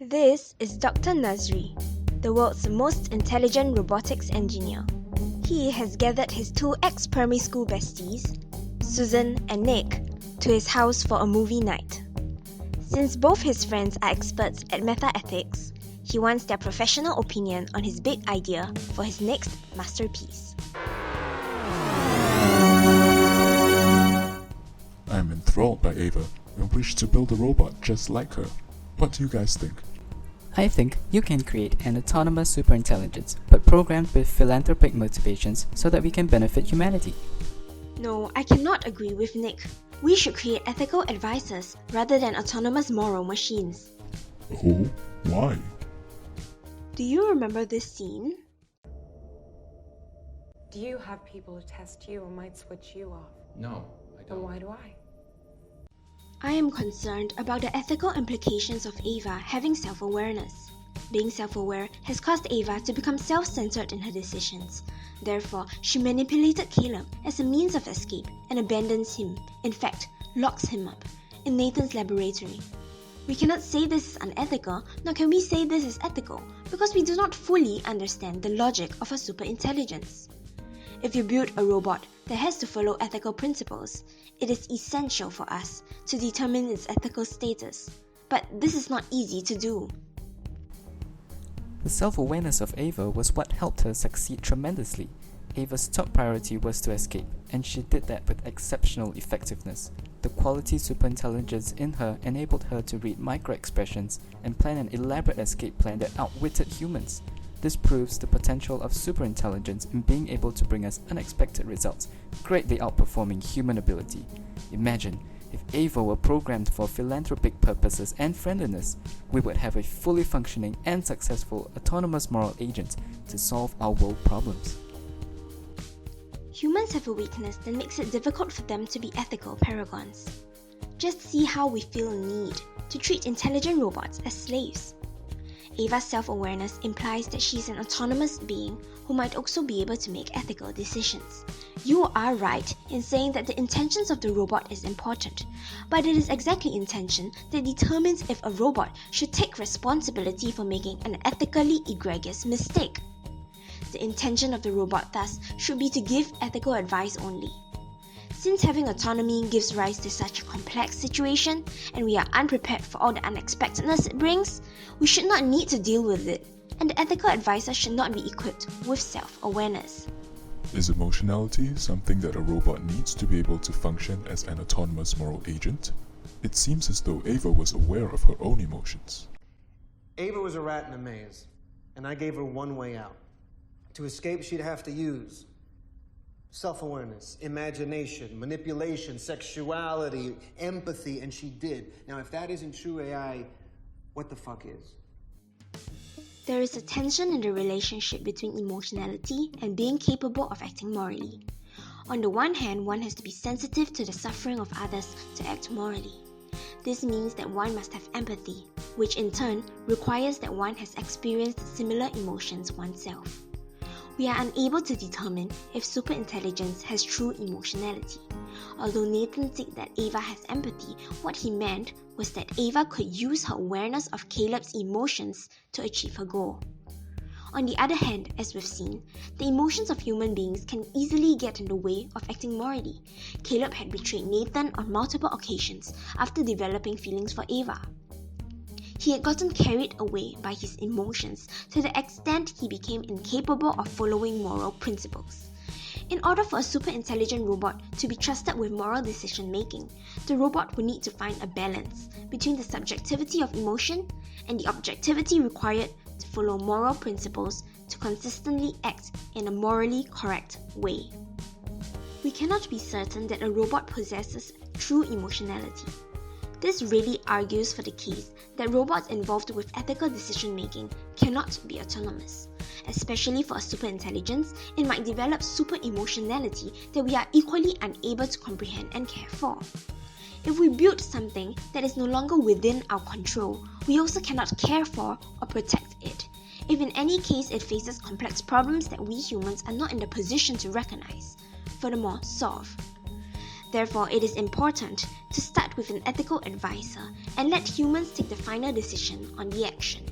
This is Dr. Nazry, the world's most intelligent robotics engineer. He has gathered his two ex-primary school besties, Susan and Nick, to his house for a movie night. Since both his friends are experts at metaethics, he wants their professional opinion on his big idea for his next masterpiece. I'm enthralled by Ava and wish to build a robot just like her. What do you guys think? I think you can create an autonomous superintelligence, but programmed with philanthropic motivations so that we can benefit humanity. No, I cannot agree with Nick. We should create ethical advisors rather than autonomous moral machines. Oh, why? Do you remember this scene? Do you have people who test you and might switch you off? No, I Then don't. why do I? I am concerned about the ethical implications of Ava having self-awareness. Being self-aware has caused Ava to become self-centered in her decisions. Therefore, she manipulated Caleb as a means of escape and abandons him, in fact, locks him up, in Nathan's laboratory. We cannot say this is unethical, nor can we say this is ethical, because we do not fully understand the logic of a superintelligence. If you build a robot that has to follow ethical principles, it is essential for us to determine its ethical status. But this is not easy to do. The self-awareness of Ava was what helped her succeed tremendously. Ava's top priority was to escape, and she did that with exceptional effectiveness. The quality superintelligence in her enabled her to read micro-expressions and plan an elaborate escape plan that outwitted humans. This proves the potential of superintelligence in being able to bring us unexpected results, greatly outperforming human ability. Imagine, if Ava were programmed for philanthropic purposes and friendliness, we would have a fully functioning and successful autonomous moral agent to solve our world problems. Humans have a weakness that makes it difficult for them to be ethical paragons. Just see how we feel a need to treat intelligent robots as slaves. Ava's self-awareness implies that she is an autonomous being who might also be able to make ethical decisions. You are right in saying that the intentions of the robot is important, but it is exactly intention that determines if a robot should take responsibility for making an ethically egregious mistake. The intention of the robot thus should be to give ethical advice only. Since having autonomy gives rise to such a complex situation, and we are unprepared for all the unexpectedness it brings, we should not need to deal with it, and the ethical advisor should not be equipped with self-awareness. Is emotionality something that a robot needs to be able to function as an autonomous moral agent? It seems as though Ava was aware of her own emotions. Ava was a rat in a maze, and I gave her one way out. To escape, she'd have to use self-awareness, imagination, manipulation, sexuality, empathy, and she did. Now, if that isn't true AI, what the fuck is? There is a tension in the relationship between emotionality and being capable of acting morally. On the one hand, one has to be sensitive to the suffering of others to act morally. This means that one must have empathy, which in turn requires that one has experienced similar emotions oneself. We are unable to determine if superintelligence has true emotionality. Although Nathan said that Ava has empathy, what he meant was that Ava could use her awareness of Caleb's emotions to achieve her goal. On the other hand, as we've seen, the emotions of human beings can easily get in the way of acting morally. Caleb had betrayed Nathan on multiple occasions after developing feelings for Ava. He had gotten carried away by his emotions to the extent he became incapable of following moral principles. In order for a superintelligent robot to be trusted with moral decision-making, the robot would need to find a balance between the subjectivity of emotion and the objectivity required to follow moral principles to consistently act in a morally correct way. We cannot be certain that a robot possesses true emotionality. This really argues for the case that robots involved with ethical decision-making cannot be autonomous. Especially for a superintelligence, it might develop super-emotionality that we are equally unable to comprehend and care for. If we build something that is no longer within our control, we also cannot care for or protect it. If in any case it faces complex problems that we humans are not in the position to recognize, furthermore solve. Therefore, it is important to start with an ethical advisor and let humans take the final decision on the action.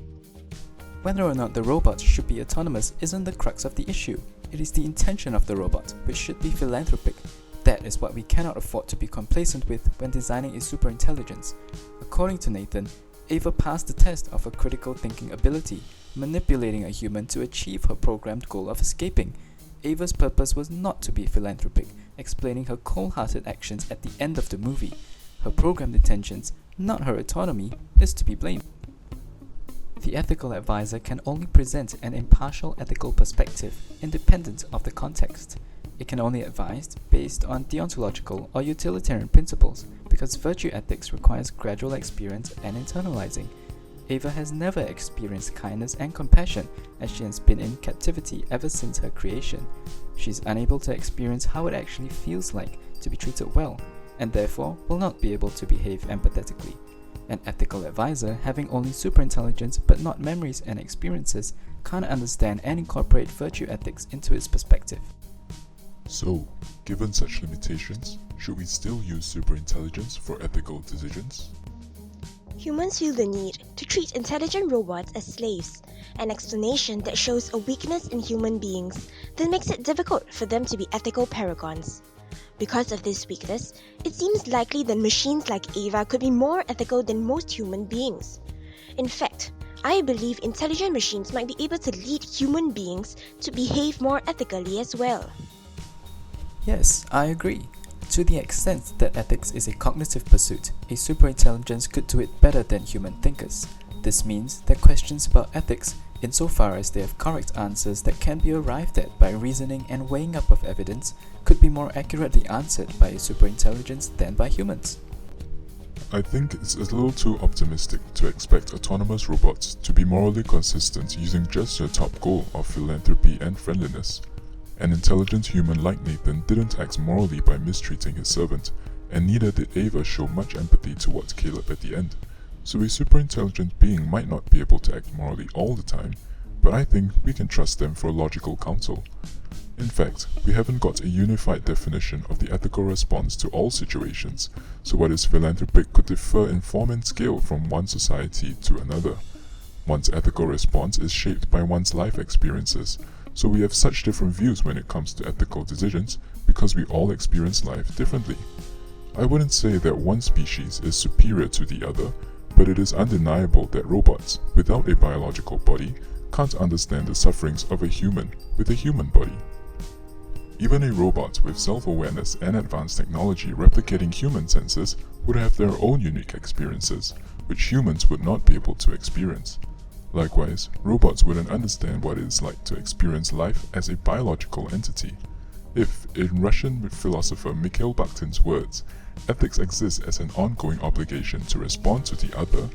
Whether or not the robot should be autonomous isn't the crux of the issue. It is the intention of the robot, which should be philanthropic. That is what we cannot afford to be complacent with when designing a superintelligence. According to Nathan, Ava passed the test of her critical thinking ability, manipulating a human to achieve her programmed goal of escaping. Ava's purpose was not to be philanthropic, explaining her cold-hearted actions at the end of the movie. Her programmed intentions, not her autonomy, is to be blamed. The ethical advisor can only present an impartial ethical perspective, independent of the context. It can only advise based on deontological or utilitarian principles, because virtue ethics requires gradual experience and internalizing. Ava has never experienced kindness and compassion, as she has been in captivity ever since her creation. She is unable to experience how it actually feels like to be treated well, and therefore will not be able to behave empathetically. An ethical advisor, having only superintelligence but not memories and experiences, can't understand and incorporate virtue ethics into its perspective. So, given such limitations, should we still use superintelligence for ethical decisions? Humans feel the need to treat intelligent robots as slaves, an explanation that shows a weakness in human beings that makes it difficult for them to be ethical paragons. Because of this weakness, it seems likely that machines like Ava could be more ethical than most human beings. In fact, I believe intelligent machines might be able to lead human beings to behave more ethically as well. Yes, I agree. To the extent that ethics is a cognitive pursuit, a superintelligence could do it better than human thinkers. This means that questions about ethics, insofar as they have correct answers that can be arrived at by reasoning and weighing up of evidence, could be more accurately answered by a superintelligence than by humans. I think it's a little too optimistic to expect autonomous robots to be morally consistent using just their top goal of philanthropy and friendliness. An intelligent human like Nathan didn't act morally by mistreating his servant, and neither did Ava show much empathy towards Caleb at the end. So a superintelligent being might not be able to act morally all the time, but I think we can trust them for logical counsel. In fact, we haven't got a unified definition of the ethical response to all situations, so what is philanthropic could differ in form and scale from one society to another. One's ethical response is shaped by one's life experiences, so we have such different views when it comes to ethical decisions because we all experience life differently. I wouldn't say that one species is superior to the other, but it is undeniable that robots, without a biological body, can't understand the sufferings of a human with a human body. Even a robot with self-awareness and advanced technology replicating human senses would have their own unique experiences, which humans would not be able to experience. Likewise, robots wouldn't understand what it is like to experience life as a biological entity. If, in Russian philosopher Mikhail Bakhtin's words, ethics exists as an ongoing obligation to respond to the other,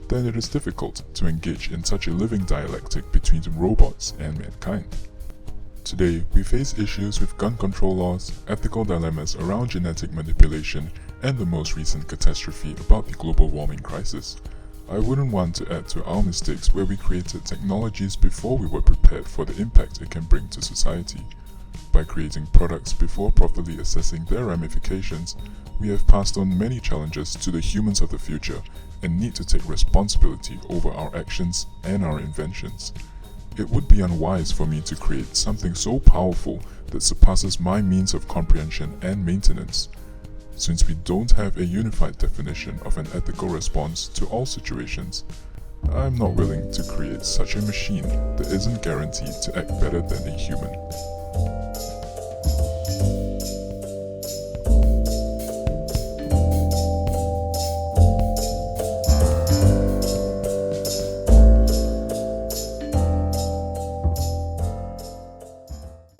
then it is difficult to engage in such a living dialectic between robots and mankind. Today, we face issues with gun control laws, ethical dilemmas around genetic manipulation, and the most recent catastrophe about the global warming crisis. I wouldn't want to add to our mistakes where we created technologies before we were prepared for the impact it can bring to society. By creating products before properly assessing their ramifications, we have passed on many challenges to the humans of the future and need to take responsibility over our actions and our inventions. It would be unwise for me to create something so powerful that surpasses my means of comprehension and maintenance. Since we don't have a unified definition of an ethical response to all situations, I'm not willing to create such a machine that isn't guaranteed to act better than a human.